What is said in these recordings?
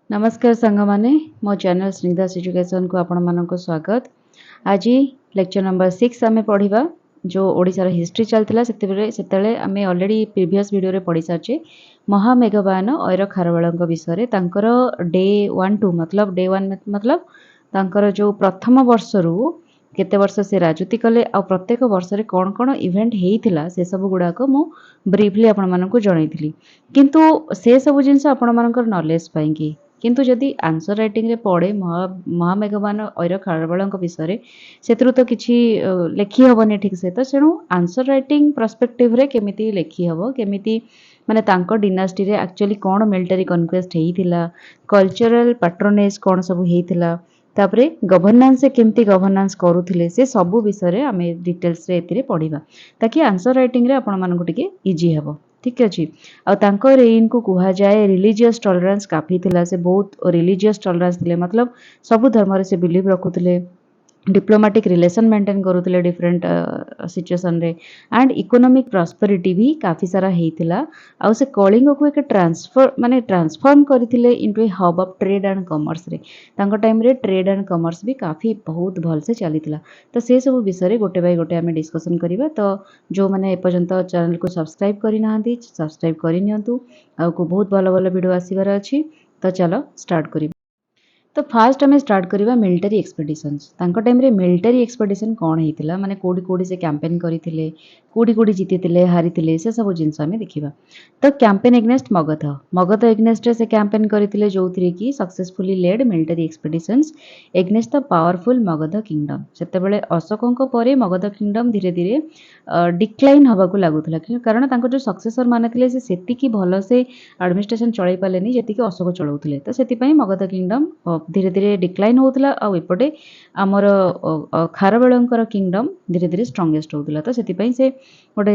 नमस्कार सांग माने मो चैनल स्निदास एजुकेशन को आपण मानक स्वागत। आज लेक्चर नंबर 6 आम पढ़ा जो ओडिशार हिस्ट्री चलता से आम ऑलरेडी प्रीवियस वीडियो रे पढ़ी सारे महामेघवान ऐर खारवेल विषय डे 1-2 मतलब डे 1 मतलब तांकर जो प्रथम वर्ष रु केते वर्ष से राजनीति कले आ प्रत्येक वर्ष रे कौन कौन इवेंट हेइथिला से सब गुड़ाक मु ब्रीफली आपण मानक जनईली किंतु से सब जिनस आपण मानकर नॉलेज पाएंगी किंतु जदि आंसर राइटिंग रे पढ़े महामेघवान ऐर खारवेल विषय से तो किसी लेखि हेनी ठीक से तो तेणु आंसर राइटिंग पर्सपेक्टिव रे केमिति लेखि हेबो केमिति माने तांको डिनास्टी रे एक्चुअली कौन मिलिटरी कन्क्वेस्ट हेइथिला कल्चरल पैट्रोनेज कौन सब हेइथिला तापरे गवर्नेंस से केमती गवर्नेंस करूथिले से सब विषय रे आमे डिटेल्स रे एतिरे पढ़िबा ताकि आंसर राइटिंग रे आपण मानको टिके इजी हेबो ठीक अच्छे आंकर इनको कह जाए रिलीजियस टॉलरेंस काफी थिला से बहुत रिलीजियस टॉलरेंस थिले मतलब सब धर्म रे से बिलीव रखुथिले डिप्लोमेटिक रिलेशन मेंटेन करूथिले डिफरेंट सिचुएशन रे एंड इकोनॉमिक प्रॉस्पेरिटी भी काफी सारा हेइथिला आ से कलिंग को एक ट्रांसफॉर्म करथिले into A hub of trade and commerce रे तांको टाइम रे ट्रेड एंड कॉमर्स भी काफी बहुत भल से चलीथिला तो से सब विषय रे गोटे बाय गोटे आमे डिस्कशन करिबा तो जो माने ए पर्यंत चैनल को सब्सक्राइब करि नाहंती सब्सक्राइब करि नियंतु आ को बहुत भलो भलो वीडियो आसीबार अछि तो चलो स्टार्ट करिबा। तो फास्ट आम स्टार्ट करवा मिलिटरी एक्सपेडिशंस तांको टाइम रे मिलिटरी एक्सपेडिशन कौन होता माने कोडी कोडी से कैंपेन करथिले कोडी कोडी जीतिथिले हारिथिले से सब जिंस आमे देखिबा। तो कैंपेन एग्नेस्ट मगध एग्नेस्ट से कैंपेन करथिले जोथरे की successfully led military expeditions against the powerful Magadha kingdom सेते बेले अशोकंको परे मगध किंगडम धीरे धीरे डिक्लाइन हबाकू लागुथला कारण तांको जो सक्सेसर माने थिले से सेति की भलो से एडमिनिस्ट्रेशन चलाई पालेनी जेति की अशोक चलाउथिले तो सेति पई मगध किंगडम धीरे धीरे डिक्लाइन होउथला आ एपटे आमर खारवेलंकर किंगडम धीरे धीरे स्ट्रांगेस्ट होउथला तो सेति पई से गोटे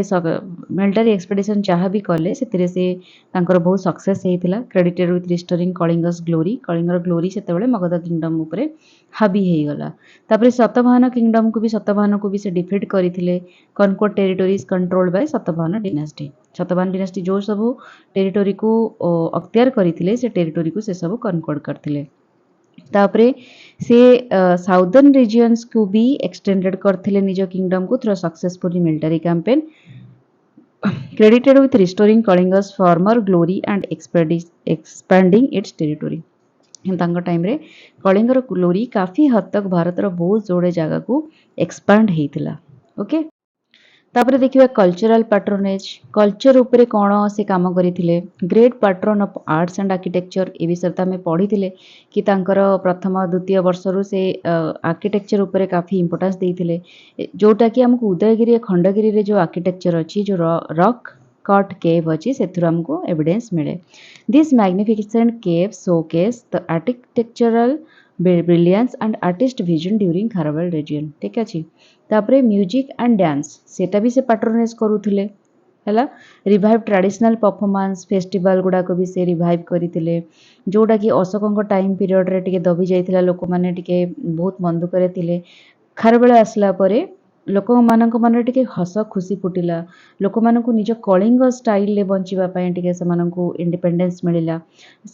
मिलिटरी एक्सपेडिशन जहाँ भी कले से तांकर बहुत सक्सेस हेइथिला credited with restoring Kalinga's glory सेतेबेले मगध किंगडम उपरे हावी हेइगला तापरे सतवाहन को भी से डिफीट करथिले conquered territories controlled by Satavahana dynasty जो सब टेरिटोरी को अख्तियार करथिले से टेरिटोरी को से सब कनकोड करथिले तापरे से साउदर्न रीजन्स को भी एक्सटेंडेड करथिले निज किंगडम को through successful military campaign credited with restoring Kalinga's former glory and expanding its territory। तांको टाइम रे कलिंगर ग्लोरी काफी हद तक भारत रो बहुत जोड़े जगह को एक्सपांड हेइतिला ओके। तापरे देखिबा कल्चरल पैट्रोनेज कल्चर उपरे कोन से काम करिथिले great patron of arts and architecture ए विषय में पढ़ीथिले कि तांकर प्रथम द्वितीय वर्ष रु से आर्किटेक्चर उपरे काफी इंपोर्टेंस देइथिले जोटा कि हमको उदयगिरी खंडगिरी रे जो आर्किटेक्चर अछि जो रॉक कट केव अच्छी से हमको एविडेंस मिले this magnificent cave showcase the architectural brilliance and artist vision during Kharavela region ठीक अच्छे। तापरे म्यूजिक एंड डांस सेटा भी से पैट्रोनाइज करूथिले हैला रिवाइव ट्रेडिशनल परफॉर्मेंस फेस्टिवल गुडा को भी से रिवाइव करथिले जोटा कि अशोकंको टाइम पीरियड रे टिके दबी जाइथिला लोक माने टिके बहुत मन दुख रे थिले खारवेल आसला परे लोक मानक मन टिके हस खुशी फुटिला लोक मानक निज कलिंग स्टाइल ले बंचिबा पय टिके से मानक इंडिपेंडेंस मिलिला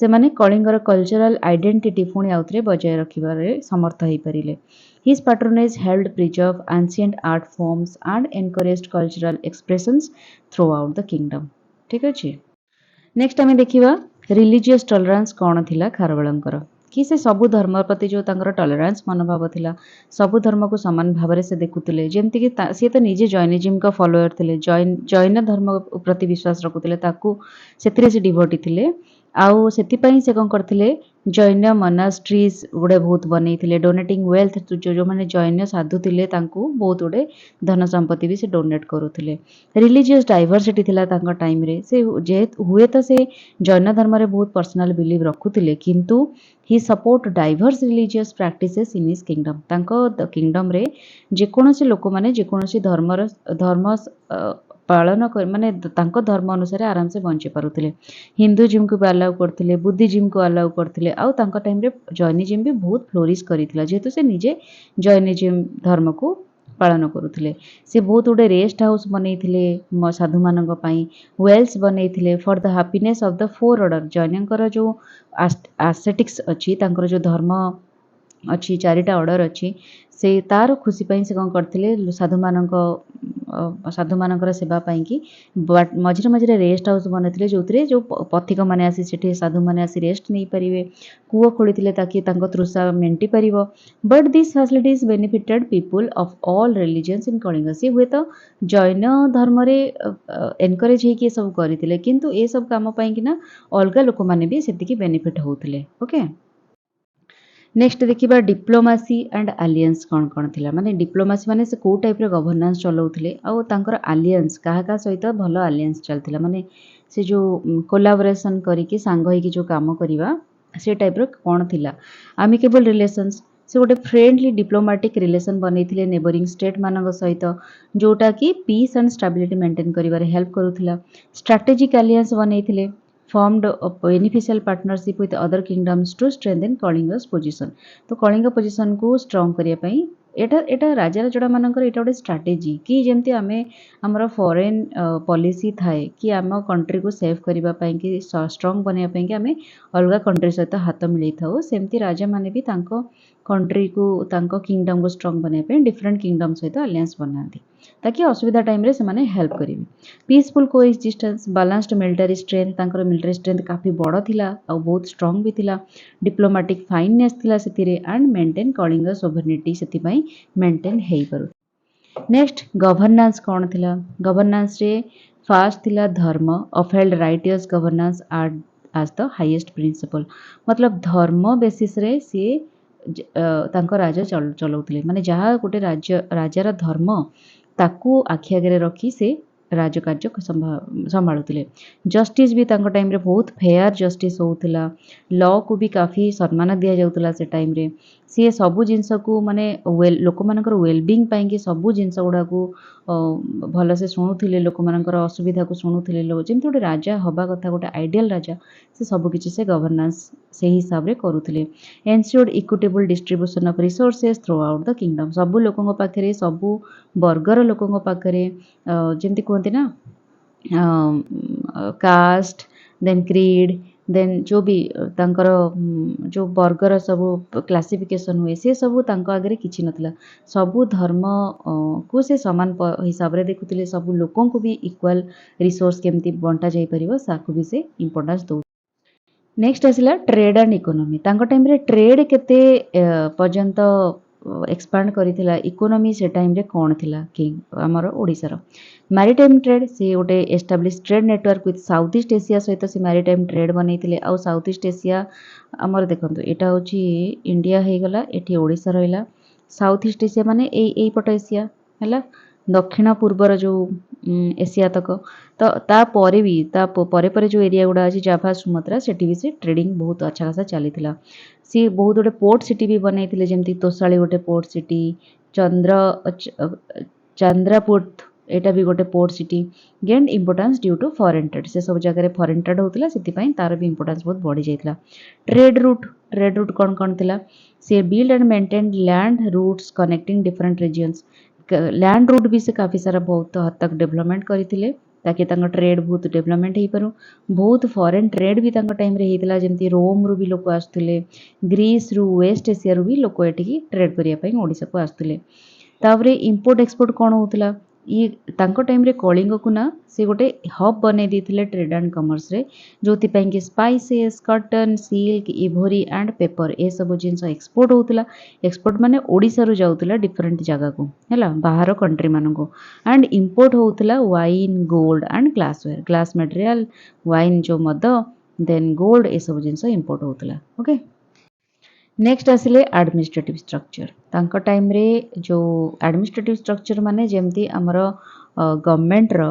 से माने कलिंगर कल्चरल आइडेंटिटी पुणी आउथरे बजाय रखिबारे समर्थ होई परिले। His patronage helped preserve ancient art forms and encouraged cultural expressions throughout the kingdom ठीक अच्छे। नेक्स्ट आम देखिबा रिलीजियस टॉलरेंस कौन थिला खारवेलंकर कि से सबु धर्म प्रति जो तांकर टॉलरेंस मनोभाव थिला सबु धर्म को समान भाव से देखुतिले जेमति कि सी तो निजे जैनिज्म का फॉलोअर थिले जैन धर्म प्रति विश्वास रखुतिले ताकू सेतिरे से डिवोटी थिले आउ सेति पई से कोन करथिले जैन मोनास्ट्रीज गुडे बहुत बनैथिले डोनेटिंग वेल्थ जो माने जैन साधु थिले तांकू बहुत गुडे धन संपत्ति भी से डोनेट करूथिले रिलीजियस डाइवर्सिटी थिला तांका टाइम रे से जे हुए तो से जैन धर्म रे बहुत पर्सनल बिलीव रखुथिले किंतु he support diverse religious practices in his kingdom तांको किंगडम रे जे कोनोसी लोक माने जे कोनोसी धर्म पालन कर माने तांको धर्म अनुसार आराम से बंची पारुथिले हिंदुइज्म को भी अलाउ करथिले बुद्धिज्म को अलाउ करथिले आउ तांको टाइम रे जैनिज्म भी बहुत फ्लोरिश करिथिला जेहेतु से निजे जैनिज्म धर्म को पालन करुले से बहुत गुडे रेस्ट हाउस बनैथिले साधु मानक पई वेल्स बनैथिले for the happiness of the four order जैनकर जो आसेटिक्स अच्छी तांकर जो धर्म अच्छी चारिटा ऑर्डर अच्छी से तार खुशी पाई से कौन करथिले साधु मानकर सेवा पाई कि मझिरे मझिरे रेस्ट हाउस बनैथिले जोथिरे जो पथिक माने आसी सेठी साधु माने आसी रेस्ट नहीं परिवे कूओ खोलिथिले ताकि तांको तृषा मेंटी परिवो but this facilities benefited people of all religions in Kalinga सी हुए तो जैन धर्म रे एनकरेज हे कि सब करथिले किंतु ए सब काम पाई कि ना अलगा लोक माने भी सेतिकी बेनिफिट होउथिले ओके नेक्स्ट देखिबा डिप्लोमेसी एंड आलियंस कौन थिला माने डिप्लोमेसी माने से को टाइप रे गवर्नेंस चलाउथिले आ तांकर आलियंस काहा सहित भलो आलियंस चलथिला माने से जो कोलैबोरेशन करिके सांग होइके जो काम करिवा से टाइप रो कोन थिला अमिकेबल रिलेशंस से गोटे फ्रेंडली डिप्लोमेटिक रिलेशन बनैथिले नेबरिंग स्टेट मानक सहित जोटा कि पीस एंड स्टेबिलिटी मेंटेन करिवारे हेल्प करूथिला स्ट्रेटेजिक आलियंस बनैथिले formed a beneficial partnership with other kingdoms to strengthen Kalinga's position तो कलिंग पोजिशन को स्ट्रॉन्ग करिया पई एटा राजा जोड़ा मानकर एटा गोटे स्ट्राटेजी कि जेमती आमे हमर फॉरेन पॉलिसी थाए कि आम कंट्री को सेव करबा पई कि स्ट्रॉन्ग बनया पई कि आमे अलगा कंट्री सहित हाथ मिलै थाओ सेमती राजा माने भी तांको कंट्री को तांको किंगडम को स्ट्रॉन्ग बनया पई डिफरेंट किंगडम सहित अलायंस बनांती ताकि असुविधा टाइम रे से माने हेल्प करिवे पीसफुल कोएक्जिस्टेंस बैलेंस्ड मिलिटरी स्ट्रेंथ तांकर मिलिटरी स्ट्रेंथ काफी बड़ थिला आ बहुत स्ट्रॉन्ग भी थिला डिप्लोमेटिक फाइननेस थिला सेतिरे एंड मेंटेन कलिंग सोवरेनिटी सेति पई मेंटेन हेई परू नेक्स्ट गवर्नेंस कौन थिला गवर्नेंस रे फास्ट थिला dharma upheld righteous governance as the highest principle मतलब धर्म बेसिस रे से तांको राजा चलाउथिले माने जहाँ गोटे राजार धर्म ताकू आखि आगे रखी से राजकार्य संभालुले जस्टिस भी तांको टाइम रे बहुत फेयर जस्टिस होउथिला लॉ को भी काफी सम्मान दिया जाउतला से टाइम रे सी सबु जिंस को माने लोक मानकर वेलबिंग पाई कि सबु जिंस गुडा को भल से शुणुथिले लोक मानकर असुविधा को शुणुथिले जेमति गोटे राजा हवा कथा गोटे आइडियल राजा से सबु किछि से गवर्नेंस से हिसाब रे करूथिले ensured equitable distribution of resources throughout the kingdom सबु लोकंग पाखरे सबु वर्गर लोकंग पाखरे जेमति कहते ना कास्ट देन क्रीड देन जो भी तांकर जो वर्गर सब क्लासिफिकेशन हुए से सब तांको आगे किछि नथिला सबु धर्म को से समान हिसाब रे देखुथिले सबु लोकन को भी इक्वल रिसोर्स केमती बंटा जाई परिबो साकु भी से इंपोर्टेंस दो नेक्स्ट आसिला ट्रेड एंड इकोनॉमी तांको टाइम रे ट्रेड केते पर्यंत एक्सपांड करिथिला इकोनॉमी से टाइम रे कोन थिला कि हमर ओडिसा रो मैरिटाइम ट्रेड से गोटे establish trade network with south east Asia सहित से मैरिटाइम ट्रेड बनैथिले आ साउथ ईस्ट एशिया हमर देखंतु एटा होची इंडिया हे गला एठी ओडिसा रहला साउथ ईस्ट एशिया माने एई पट एशिया हला दक्षिण पूर्वर जो एशिया तक तो ता परे भी ता परे परे जो एरिया गुडा अछि जाभा सुमात्रा सेठी भी से ट्रेडिंग बहुत अच्छा खासा चलीथिला सी बहुत गोटे पोर्ट सिटी भी बनैथिले जेमती तोसाली गोटे पोर्ट सिटी चंद्रपुर एटा भी गोटे port city gain importance due to foreign trade से सब जगह फॉरेन ट्रेड होतिला सेति पई तार भी इंपोर्टेंस बहुत बढ़ी जाइतला ट्रेड रूट कौन थिला से build and maintain land routes connecting different regions land route भी से काफी सारा बहुत हद तक डेवलपमेंट करथिले ताकि तांको ट्रेड बहुत डेवलपमेंट हेई पारू बहुत फॉरेन ट्रेड भी तांको टाइम रे हेइतला जेमती रोम रु भी लोक आस्तुले ग्रीस रु वेस्ट एशिया रु भी लोक एटिकी ट्रेड करिया पई ओडिसा को आस्तुले तापरे इंपोर्ट एक्सपोर्ट कोन होतला ये तांको टाइम रे कलिंग को ना से गोटे हब बनै दिथिले ट्रेड एंड कॉमर्स रे जोति पई के spices cotton silk ivory and paper A सब जिंस एक्सपोर्ट होतला एक्सपोर्ट माने ओडिसा रु जाउतला डिफरेंट जगह को हैला बाहर कंट्री मानको एंड इंपोर्ट होतला wine gold and glass material wine जो मद देन गोल्ड ए सब जिंस इंपोर्ट होतला ओके नेक्स्ट आसिले एडमिनिस्ट्रेटिव स्ट्रक्चर तांको टाइम रे जो एडमिनिस्ट्रेटिव स्ट्रक्चर माने जेमती हमर गवर्नमेंट रो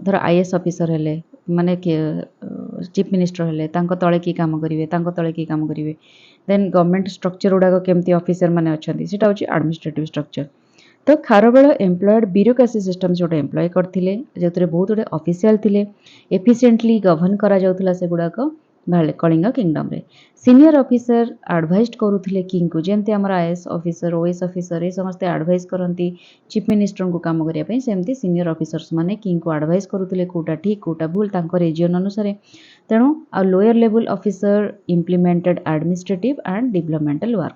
धर आईएएस ऑफिसर हेले माने चीफ मिनिस्टर हेले तांको तळे की काम करिवे तांको तळे की काम करिवे देन गवर्नमेंट स्ट्रक्चर उडा केमती ऑफिसर माने अछंती सेटा होची एडमिनिस्ट्रेटिव स्ट्रक्चर तो खारबेल एम्प्लॉयड ब्यूरोक्रेसी सिस्टम जोटे एम्प्लॉय करथिले जेतरे बहुत गुडे ऑफिशियल थिले एफिशिएंटली गवर्न करा जाउथला से गुडा को कलिंग किंगडम रे सीनियर ऑफिसर एडवाइज करुथिले किंग को जेमती हमर आईएएस ऑफिसर ओएस ऑफिसर ए समस्त एडवाइज करंती चीफ मिनिस्टर को काम करिया पई सेमती सीनियर ऑफिसर्स माने किंग को एडवाइज करुथिले कोटा ठीक कोटा भूल तांको रीजन अनुसार तेणु आ lower level officer implemented administrative and developmental work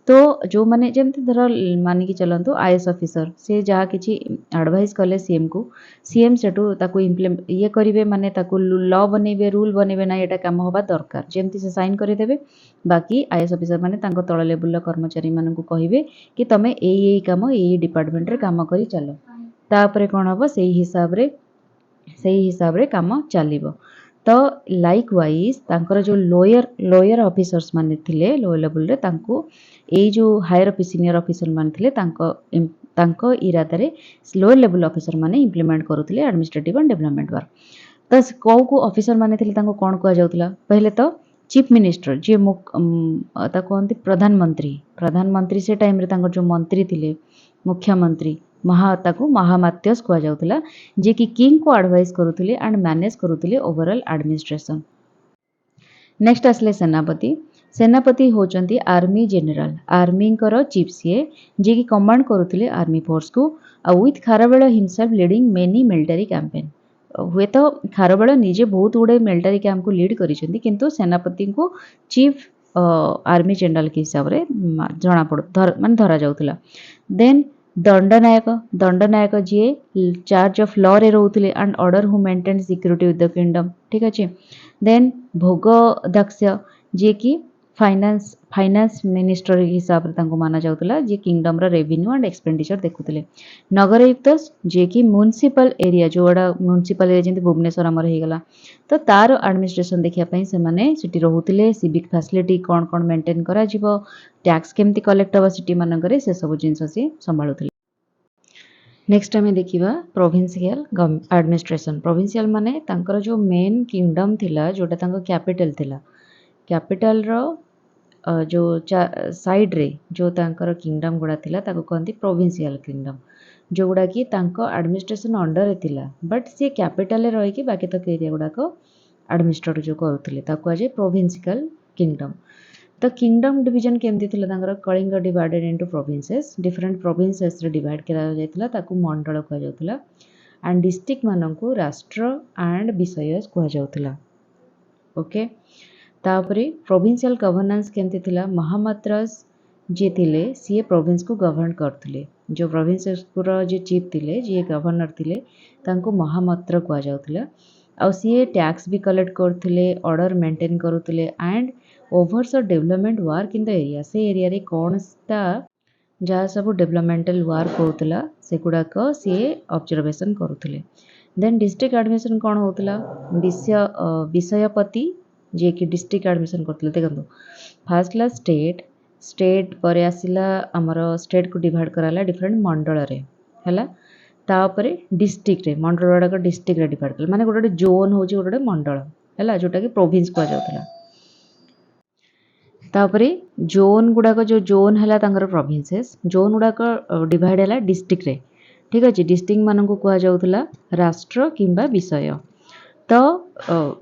तो जो माने जमती धर मानिकी चलतु आईएएस ऑफिसर से जहाँ किसी एडवाइज कले सीएम को सीएम सेठू ताको ये करेंगे माने ताको लॉ बनइबे रूल बनइबे ना यहाँ कम हवा दरकार जमती से साइन करदेवे बाकी आईएएस ऑफिसर माने तांको तल लेवल कर्मचारी मान को कहे कि तुम यही कम यही डिपार्टमेंट रे काम करी चलो तापरे कौन हम से हिसाब रे काम चलो तो लाइक वाइज तांकर जो लोअर ऑफिसर्स माने थिले लोअर लेवल रे तांको ए जो हायर सीनियर ऑफिसर माने थिले तांको इरादा रे लोअर लेवल ऑफिसर माने इंप्लीमेंट करूथिले एडमिनिस्ट्रेटिव एंड डेवलपमेंट वर्क तो कौ को ऑफिसर माने थिले तांको कोन कहा जाउतला पहले तो चीफ मिनिस्टर जे ता कहंती प्रधानमंत्री से टाइम रे तांको जो मंत्री थिले मुख्यमंत्री महामात्यस कहा जाउतला जे कि किंग को एडवाइस करूथिले एंड मैनेज करूथिले ओवरऑल एडमिनिस्ट्रेशन। नेक्स्ट आसले सेनापति होचंती आर्मी जनरल आर्मी कर चीफ सीए जे कि कमांड करूथिले आर्मी फोर्स को with Kharavela himself leading many military campaign हुए तो खारवेल निजे बहुत गुड़े मिलिटरी कैंप को लीड करिसेंती किंतु सेनापति को चीफ आर्मी जनरल के हिसाब रे जना पड़ मान धरा जाउतला। देन दंडनायक जी चार्ज ऑफ लॉ रे रोथले and order who maintain security with the kingdom ठीक अच्छे। देन भोगदक्ष जी की फाइनेंस मिनिस्टर हिसाब रे तांको माना जाउतला जे किंगडम रा रेवेन्यू एंड एक्सपेंडिचर देखुतले। नगरयुक्त जे कि म्युनिसिपल एरिया जोड़ा म्युनिसिपल एरिया जेंति भुवनेश्वर हमर हे गला तो तार एडमिनिस्ट्रेशन देखिया पई से माने सिटी रहउतले सिविक फैसिलिटी कोन कोन मेंटेन करा जिवो टैक्स केमती कलेक्ट हबो सिटी मानकरे से सब जिंस से संभाळुतले। नेक्स्ट आम देखा प्रोविंशियल एडमिनिस्ट्रेशन प्रोविंशियल माने तांकर जो मेन किंगडम थिला जोटा तांको कैपिटल थिला कैपिटल रो जो साइड रे जो तांकर किंगडम गुड़ा थिला ताको कहंती प्रोविंशियल किंगडम जो गुड़ा कि तांको एडमिनिस्ट्रेशन अंडर रे थिला बट से कैपिटल रे रही कि बाकी तक एरिया गुड़ा को एडमिनिस्ट्रेट जो करूथिले ताको आज प्रोविंशियल किंगडम। तो किंगडम डिवीजन केमती थिला तांकर Kalinga divided into provinces different provinces रे डिवाइड करा जायतिला ताको मंडल कहा जाउतिला एंड डिस्ट्रिक्ट मानन को राष्ट्र एंड विषयस कहा जाउतिला। ओके तापरे प्रोविंशियल गवर्नेंस केमती थिला महामात्रस जे थिले सी प्रोविंस को गवर्न करथिले जो प्रोविंसेस को जे चीफ थिले जे गवर्नर थिले तांको महामात्र कहा जाउतिला आ सी टैक्स भी कलेक्ट करथिले ऑर्डर मेंटेन करूथिले and oversaw development work in the area से एरिया रे कोनस्ता जहाँ सब डेवलपमेंटल वर्क होतला से गुड़ाक सी ऑब्जर्वेशन करूथिले। देन डिस्ट्रिक्ट एडमिनिस्ट्रेशन कौन होतला विषयपति जे कि डिस्ट्रिक्ट एडमिनिस्ट्रेशन करथिले देखंतु फर्स्ट ला स्टेट पर आसिला हमर स्टेट को डिवाइड कराला डिफरेंट मंडल रे हला तापरे डिस्ट्रिक्ट रे मंडल गुड़ाक डिस्ट्रिक्ट रे डिवाइड कला माने गोटे जोन होची गोटे मंडल हला जोटा कि प्रोविंस कहा जाउतला। तापरे जोन गुड़ाक जो जोन है तांकर प्रोविंसेस जोन गुड़ाक डिवाइड है डिस्ट्रिक्ट रे ठीक अच्छे डिस्ट्रिक्ट मान को कह जाउतला राष्ट्र किंबा विषय। तो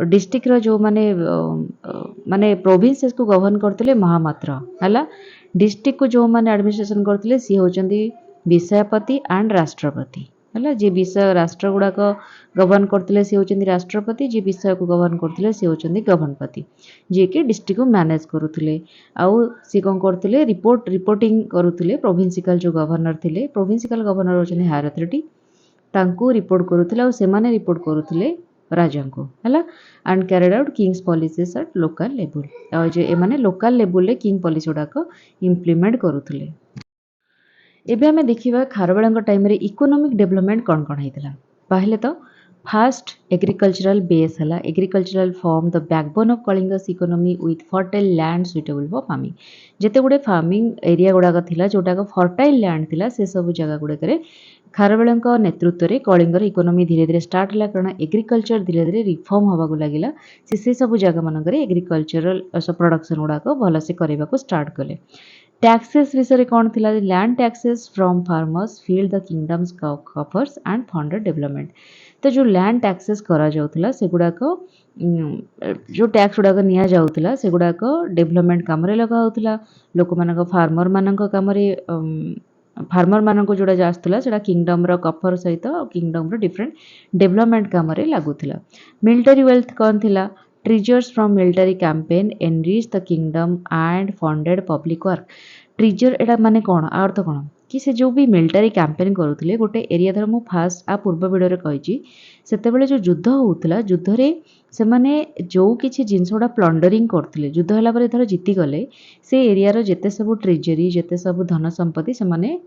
डिस्ट्रिक्ट रो जो माने माने प्रोविंसेस को गवर्न करथिले महामात्र हला डिस्ट्रिक्ट को जो माने एडमिनिस्ट्रेशन करथिले सी होचंदी विषयपति एंड राष्ट्रपति हला जे विषय राष्ट्र गुड़ाक गवर्न करथिले सी होचंदी राष्ट्रपति जे विषय को गवर्न करथिले सी होचंदी गवर्नपति जे कि डिस्ट्रिक्ट को मैनेज करूथिले आउ सी कोन करथिले रिपोर्टिंग करूथिले प्रोविंशियल जो गवर्नर थिले प्रोविंशियल गवर्नर होचंदी हायर अथॉरिटी तांको रिपोर्ट करूथिले आउ से माने रिपोर्ट करूथिले राजा को हला and carried out king's policies at local level आ जे ए माने लोकल लेवल रे किंग पॉलिसी गुड़ाक इंप्लीमेंट करूथिले। एबे हमें देखिबा खारवेलଙ୍କ टाइम रे इकोनॉमिक डेवलपमेंट कोन कोन हेतिला पहले तो फास्ट एग्रीकल्चरल बेस हला agricultural form the backbone of Kalinga's economy with fertile land suitable for farming जेते गुडे फार्मिंग एरिया गुड़ाक थिला जोटाक फर्टाइल लैंड थिला से सब जगह गुड़े करे खारवेलଙ୍କ नेतृत्व रे कलिंगर इकोनॉमी धीरे धीरे स्टार्ट हला कारण एग्रीकल्चर धीरे धीरे रिफॉर्म हवा को लागिला से सब जगह मानकरे एग्रीकल्चरल प्रोडक्शन गुड़ाक भल से करबा को स्टार्ट कले। टैक्सेस विषय कौन थिला land taxes from farmers field the kingdom's coffers and funded development. तो जो लैंड टैक्सेस करा जाउथला सेगुडाक जो टैक्स गुड़ाक निया जाउथला सेगुडाक डेवलपमेंट काम रे लगा होउथला लोक मानक फार्मर मानक काम रे फार्मर मानक जोड़ा जास्तला सेटा किंगडम रो कफर सहित किंगडम रो डिफरेंट डेवलपमेंट काम रे लागुथला। मिलिटरी वेल्थ कौन थिला treasures from military campaign enrich the kingdom and funded public work. Treasure एटा माने कौन अर्थ कौन कि से जो भी मिलिटरी कैंपेन करुले गोटे एरिया धर मु फास्ट आ पूर्व वीडियो कही सेतेबेले जो युद्ध होउथला युद्ध रे से माने जो किछि जिंस गुडा प्लंडरिंग करथिले युद्ध होला परे धर जीती गले से एरिया रो जेते सब ट्रेजरी जेते सब धन संपत्ति से माने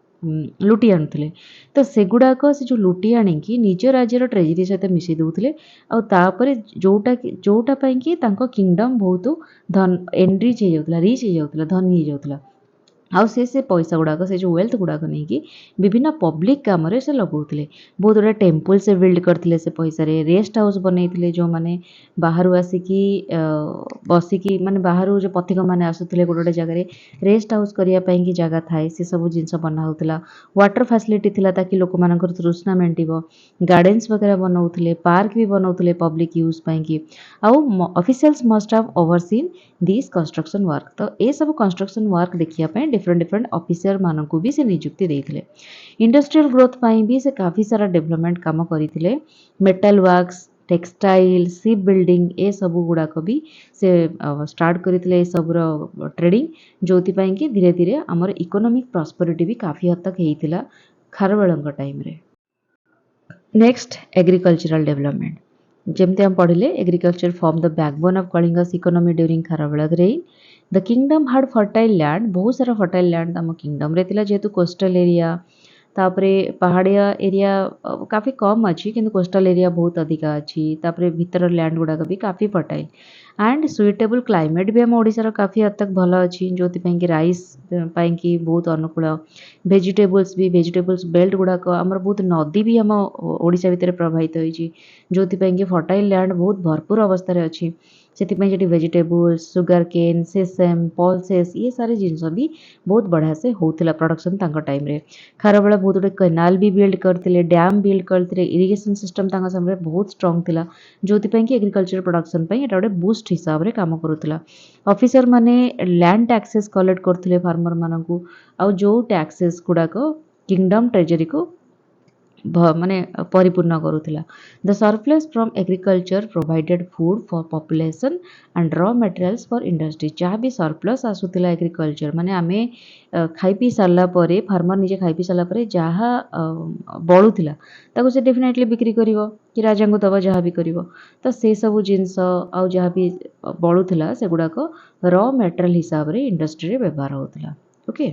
लुटी आनुथिले। तो सेगुड़ाक से जो लुटी आनिकी निज राज्यर ट्रेजरी सहित मिसई दउथिले आ तापरे जोटा पई कि तांको किंगडम बहुत धन एनरिच हो जाउथला रिच हो जाउथला धनी हो जाउथला। आउ से पैसा गुड़ाक से जो वेल्थ गुड़ाक नहीं कि विभिन्न पब्लिक काम से लगौले बहुत गुड़ा टेम्पल से बिल्ड करते से पैसा रे रेस्ट हाउस बनई जो मैंने बाहर आसिकी बसिकी माने बाहर जो पथिक मैंने आसुले गोटे गोटे जगह रेस्ट हाउस करने की जगह थाए से सब जिन बना होता वाटर फैसिलिटी थिला ताकि लोक मान तृष्णा मेंटिबो गार्डन्स वगैरह बनाउले पार्क भी बनाउले पब्लिक यूज पाई आउ officials must have overseen this construction work. तो ये सब कंस्ट्रक्शन वर्क देखिए डिफरेंट डिफरेंट ऑफिसर मानक भी से नियुक्ति देते इंडस्ट्रियल ग्रोथ पाई भी से काफ़ी सारा डेवलपमेंट काम करते metal works textile ship building ए सब गुड़ाक भी से स्टार्ट करते सबुर ट्रेडिंग जो कि धीरे धीरे आमर इकोनॉमिक प्रॉस्पेरिटी भी काफ़ी हद तक होता खारवेल टाइम रे। नेक्स्ट एग्रीकल्चरल डेवलपमेंट जमती हम पढ़ले agriculture form the backbone of Kalinga's economy during Kharavela reign the kingdom hard fertile land बहुत सारा फर्टाइल लैंड आम किंगडम रे थिला जेहेतु कोस्टल एरिया तापरे पहाड़िया एरिया काफ़ी कम अच्छी किंतु कोस्टल एरिया बहुत अधिका अच्छी तापरे भीतर लैंड गुड़ाक भी काफ़ी फर्टाइल एंड सुइटेबल क्लाइमेट भी आम ओडिशार काफ़ी हद तक भल अच्छी जो कि राइस पाई बहुत अनुकूल भेजिटेबल्स भी भेजिटेबल्स बेल्ट गुड़ाक आमर बहुत नदी भी आम ओडिशा भितर प्रभावित होती जो कि फर्टाइल लैंड बहुत भरपूर अवस्था अच्छी से वेजिटेबल्स सुगर केन सेसेम पल्सेस ये सारे जिनस भी बहुत बढ़िया से होता प्रोडक्शन टाइम रे खारवेल बहुत गुटे केनाल भी बिल्ड करते डैम बिल्ड करते इरिगेशन सिस्टम समय बहुत स्ट्रॉन्ग थिला जो कि एग्रीकल्चर प्रोडक्शन ये गोटे बूस्ट हिसाब से काम करूला। ऑफिसर माने लैंड टैक्सेस कलेक्ट करते फार्मर मानू आउ जो टैक्सेस गुड़ाक किंगडम ट्रेजरी को माने परिपूर्ण करूला। The surplus from agriculture provided food for population and raw materials for industry जहाँ भी सरप्लस आसूला एग्रीकल्चर माने आमे खाई पी सारा पर फार्मर निजे खाई पी सारा पर जहाँ बलूला ताको से डेफिनेटली बिक्री करिवो कि राजा को दब जहाँ भी करिवो तो से सब जिनस आउ जहाँ भी बलूला से गुड़ाक रॉ मटेरियल हिसाब से इंडस्ट्री रे व्यवहार होता। ओके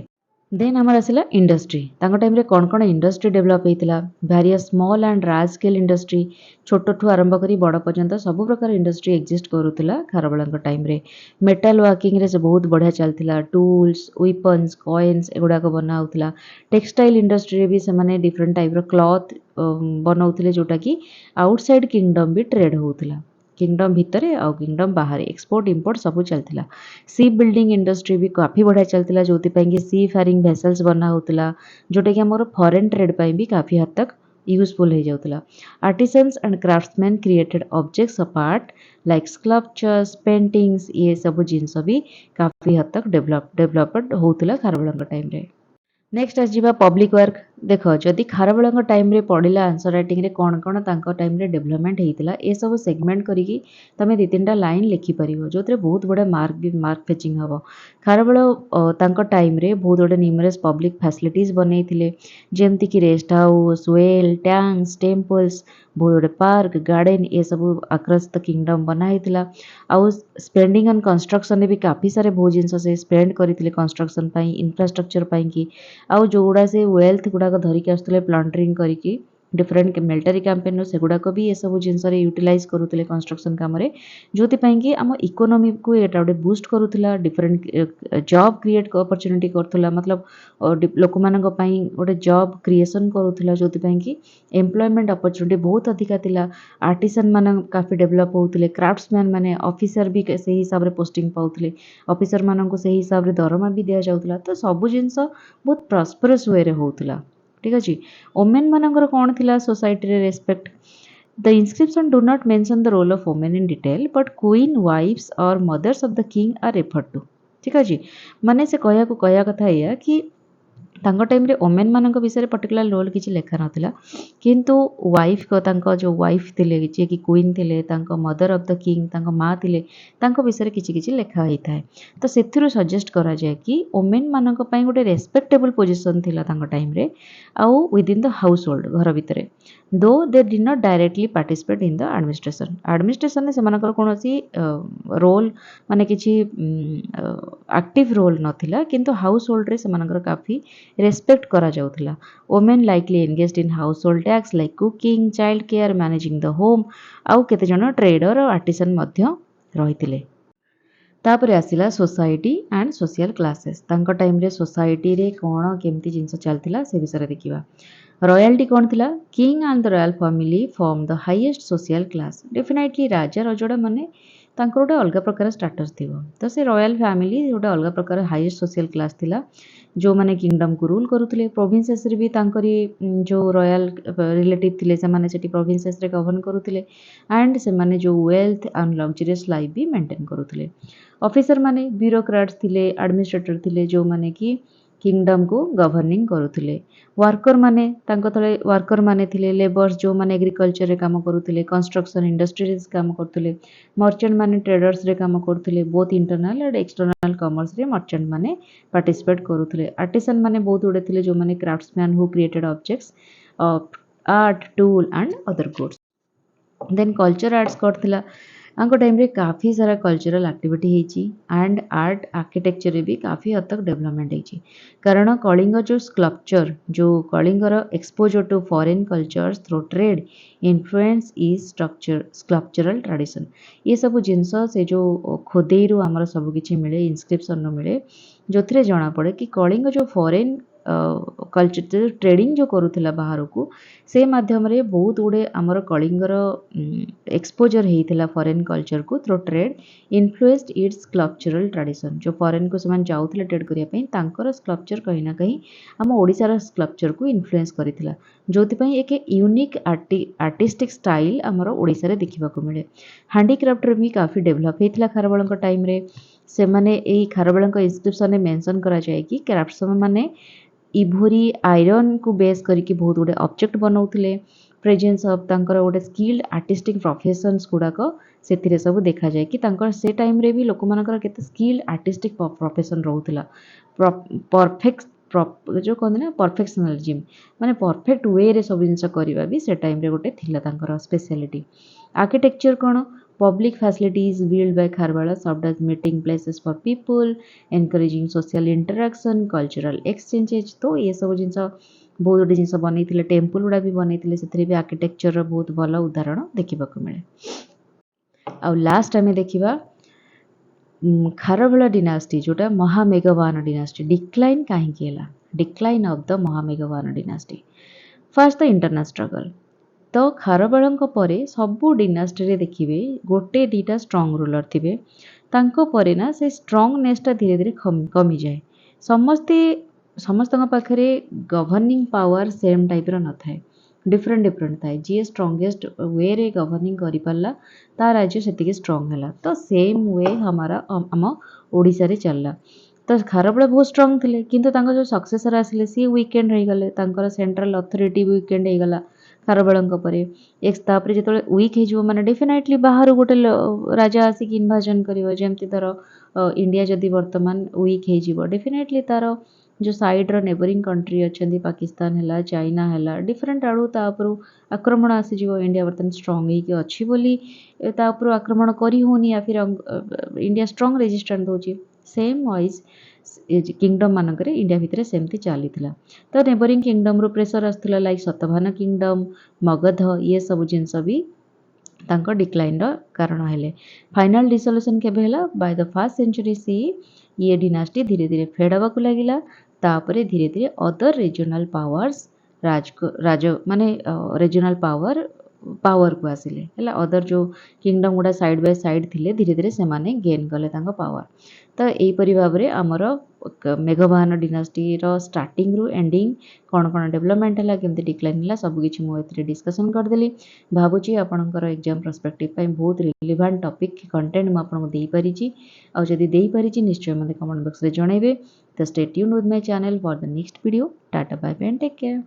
देन आमर आसला इंडस्ट्री टाइम रे कौन कौन इंडस्ट्री डेवलप होता various small and large scale industry छोट ठू आरंभ करी बड़ पर्यंत सब प्रकार इंडस्ट्री एक्जिस्ट करूला खारवेल टाइम रे मेटल वर्किंग रे से बहुत बढ़िया चलता टूल्स वेपन्स कॉइन्स एगुड़ाक बना होता टेक्सटाइल इंडस्ट्री रे भी से डिफरेंट टाइप क्लॉथ बनाउथिले जोटा कि आउटसाइड किंगडम भी ट्रेड होता किंगडम भितर आउ किंगडम बाहर एक्सपोर्ट इंपोर्ट सब चलता सी बिल्डिंग इंडस्ट्री भी काफ़ी बढ़िया चलता जो कि सी फेरिंग भेसल्स बना होता जोटा कि आमर फॉरेन ट्रेड भी काफ़ी हद तक यूजफुल हो जाता artisans and craftsman created objects of art like sculptures paintings ये सब जिनस भी काफ़ी हद तक डेवलपड होता खारवेल टाइम रे। नेक्स्ट आसवा पब्लिक वर्क देख जदि खारवेल टाइम रे पढ़ला आंसर राइटिंग रे कौन कौन टाइम रे डेवलपमेंट होता ये सब सेगमेंट करी तुम दी तीन लाइन लिखिपर जो बहुत बड़ा मार्क फेचिंग हम खारवेल टाइम रे बहुत गुटे न्यूमरस पब्लिक फैसिलिटीज बनई जमती कि rest house well tanks temples बहुत गुटे पार्क गार्डन ये सब अक्रॉस द किंगडम बनाई आउ स्पेंडिंग ऑन कंस्ट्रक्शन भी काफ़ी सारे बहुत जिन से स्पेंड करते कंस्ट्रक्शन इंफ्रास्ट्रक्चर कि आउ जो गुड़ा से वेल्थ गुड़ाक धरिकी आसुले प्लांटरिंग करके डिफरेंट मिलिटारी कैंपेन से गुड़ाक भी ये सब जिनस यूटिलाइज करुले कंस्ट्रक्शन काम जो कि आम इकोनॉमी को एटा गोटे बूस्ट करुला डिफरेंट जॉब क्रिएट अपॉर्चुनिटी करुला मतलब लोक मान गोटे जॉब क्रिएशन करुला जो कि एम्प्लॉयमेंट अपॉर्चुनिटी बहुत अधिका थिला आर्टिसन मान काफी डेवलप होते क्राफ्ट्समैन माने ऑफिसर भी से हिसाब से पोस्टिंग पाउले ऑफिसर मान को से हिसाब से दरमा भी दि जाउतला तो सब जिनस बहुत प्रॉस्परस वे रे होउतला ठीक अछि ओमेन मानकर कौन थिला सोसाइटी रे respect the inscription do not mention the role of women in detail but queen wives or mothers of the king are referred to ठीक अछि माने से कहया कथा या कि तांको टाइम रे ओमेन मानक विषय रे पर्टिकुलर रोल किछि लेखा नथिला किंतु वाइफ को तांको जो वाइफ थिले जे कि क्वीन थिले तांको मदर ऑफ द किंग तांको मां थिले तांको विषय रे किछि लेखा होई थाए तो सेथिरु सजेस्ट करा जाय कि ओमेन मानक पई गोटे रेस्पेक्टेबल पोजीशन थिला तांको टाइम रे आउ with in the house hold घर भितरे दो they did not directly participate in the administration ने सेमानकर कोनोसी रोल माने किछि एक्टिव रोल नथिला किंतु हाउस होल्ड रे सेमानकर काफी रेस्पेक्ट करा जाउथला women likely engaged in household tasks like cooking child care managing the home आउ केते जण ट्रेडर और आर्टिसन मध्य रहितिले तापर आसिला सोसाइटी एंड सोशल क्लासेस तांको टाइम रे सोसाइटी रे कोन केमती जिंस चलतिला से विषय देखिबा रॉयल्टी कौन थिला king and the royal family form the highest social class definitely राजा रजोड़ा माने तांकर गोटे अलग प्रकार स्टाटस थिबो तो से रॉयल फैमिली गोटे अलग प्रकार हाईएस्ट सोशल क्लास थिला जो माने किंगडम को रूल करुथिले प्रोविंसेस रे भी तांकरी जो रॉयल रिलेटिव थिले से माने सेठी प्रोविंसेस रे गवर्न करुथिले एंड से माने जो वेल्थ एंड लग्जरियस लाइफ भी मेंटेन करुथिले ऑफिसर माने ब्यूरोक्रेट्स थिले एडमिनिस्ट्रेटर थिले जो माने कि किंगडम को गवर्निंग करुथिले वर्कर माने तांको तळे वर्कर माने थिले लेबर्स जो माने एग्रीकल्चर रे काम करुथिले कंस्ट्रक्शन इंडस्ट्री रे काम करथिले मर्चेंट माने ट्रेडर्स रे काम करथिले both internal and external commerce रे मर्चेंट माने पार्टिसिपेट करुथिले आर्टिसन माने बहुत उडे थिले जो माने craftsman who created objects of art tool and other goods then culture arts करथिला आंको टाइम रे काफी सारा कल्चरल एक्टिविटी हेची एंड आर्ट आर्किटेक्चर रे भी काफी हद तक डेवलपमेंट हेची कारण कलिंग जो स्कल्पचर जो कलिंगर exposure to foreign cultures through trade influence is sculptural tradition ये सब जिनस से जो खोदेई रु हमर सब किछि मिले इंस्क्रिप्शन नो मिले जोथरे जणा पड़े कि कलिंग जो फॉरेन कल्चर ट्रेडिंग जो करुला बाहर को से माध्यम रे बहुत गुड़े आमर कलिंगर एक्सपोजर होता फॉरेन कल्चर को through trade influenced it's sculptural tradition जो फॉरेन को से जाऊले ट्रेड करने स्कल्पचर कहीं ना कहीं आम ओडिशार स्कल्पचर को इन्फ्लुएंस करथिला जोथिपई एक यूनिक आर्टिस्टिक स्टाइल आमर ओडिशा रे देखिबा को मिले हैंडीक्राफ्ट रे भी काफी डेवलप हेतिला खारबळंक टाइम रे से माने एई खारबळंक इंस्क्रिप्शन रे मेंशन करा जाय कि क्राफ्ट्समैन माने इभोरी आयरन को बेस करके बहुत गुड़े ऑब्जेक्ट बनाउथिले प्रेजेंस ऑफ तांकर गोटे स्किल्ड आर्टिस्टिक प्रोफेशंस गुड़ाक से सब देखा जाए कि तांकर से टाइम रे भी लोक मानकर केते स्किल्ड आर्टिस्टिक प्रोफेशन रहउथिला परफेक्ट जो कहते ना परफेक्शनलिज्म माने परफेक्ट वे रे सब जिनस करबा भी से टाइम रे गोटे थिला तांकर speciality architecture cone Public facilities built by Kharwala served as meeting places for people, encouraging social interaction, cultural exchanges. तो ये सब जिनस बहुत गुटे जिनस बनई टेम्पल गुड़ा भी बनई से भी आर्किटेक्चर बहुत भल उदाहरण देखा मिले आ लास्ट आम देखा खारवेल डिनास्टी जोटा महामेघवान डिनास्टी डिक्लाइन कहीं डिक्लाइन ऑफ द महामेघवान dynasty first the internal struggle तो खारवेल परे सबू डिनास्टी रे देखिए गोटे दीटा स्ट्रंग रूलर थे तांको परे ना से स्ट्रंगनेसटा धीरे धीरे कमी जाए समस्त पाखे गवर्निंग पावर सेम टाइप न थाए डिफरेंट थाए जी स्ट्रंगेस्ट वे रे गवर्निंग करि पारला ता राज्य सेतिके स्ट्रंग हैला तो सेम वे हमारा आम ओडिशा रे चलला तो खारवेल बहुत स्ट्रंग थिले किंतु तांको जो सक्सेसर आसिले सी वीकेंड रही गले तांकर सेंट्रल अथॉरिटी वीकेंड हो गला खारवेल तापर जो वीक हो माने डेफिनेटली बाहर गोटे राजा आसिक इन्वाजन कर जमती धर इंडिया जदि वर्तमान वीक हो डेफिनेटली तार जो साइड रो नेबरिंग कंट्री अच्छा पाकिस्तान है चाइना है डिफरेंट आड़ू तापर आक्रमण आसीज इंडिया बर्तमान स्ट्रंग हो अच्छी बोली आक्रमण करी होनी या फिर इंडिया स्ट्रंग रेजिस्टेंट होची सेम वाइज किंगडम मानक इंडिया भितर सेमती चली तो नेबरिंग किंगडम रू प्रेसर आसला लाइक सतभान किंगडम मगध ये सब जिनस भी तांको डिक्लाइन कारण हेले फाइनल डिसोल्यूशन केबे हला by the 1st century C ये डिनास्टी धीरे धीरे फेड हवा को लागिला तापरे धीरे धीरे अदर रीजनल पावर्स राज माने रीजनल पावर को आसिले हला अदर जो किंगडम गुडा साइड बाय साइड थिले धीरे धीरे से माने गेन कले तांको पावर तो एई परि भाबरे हमर मेघवाहन डिनास्टी रो स्टार्टिंग रु एंडिंग कोन कोन डेवलपमेंट हला केमती डिक्लाइन हला सब किछि मो एथरे डिस्कशन कर देली भाबुची आपनकर एग्जाम पर्सपेक्टिव पय बहुत रिलेवेंट टॉपिक कंटेंट म आपन देई परिची आ जदी देई परिची निश्चय मते कमेंट बॉक्स रे जणैबे तो stay tuned with my channel for the next video tata bye bye and take care.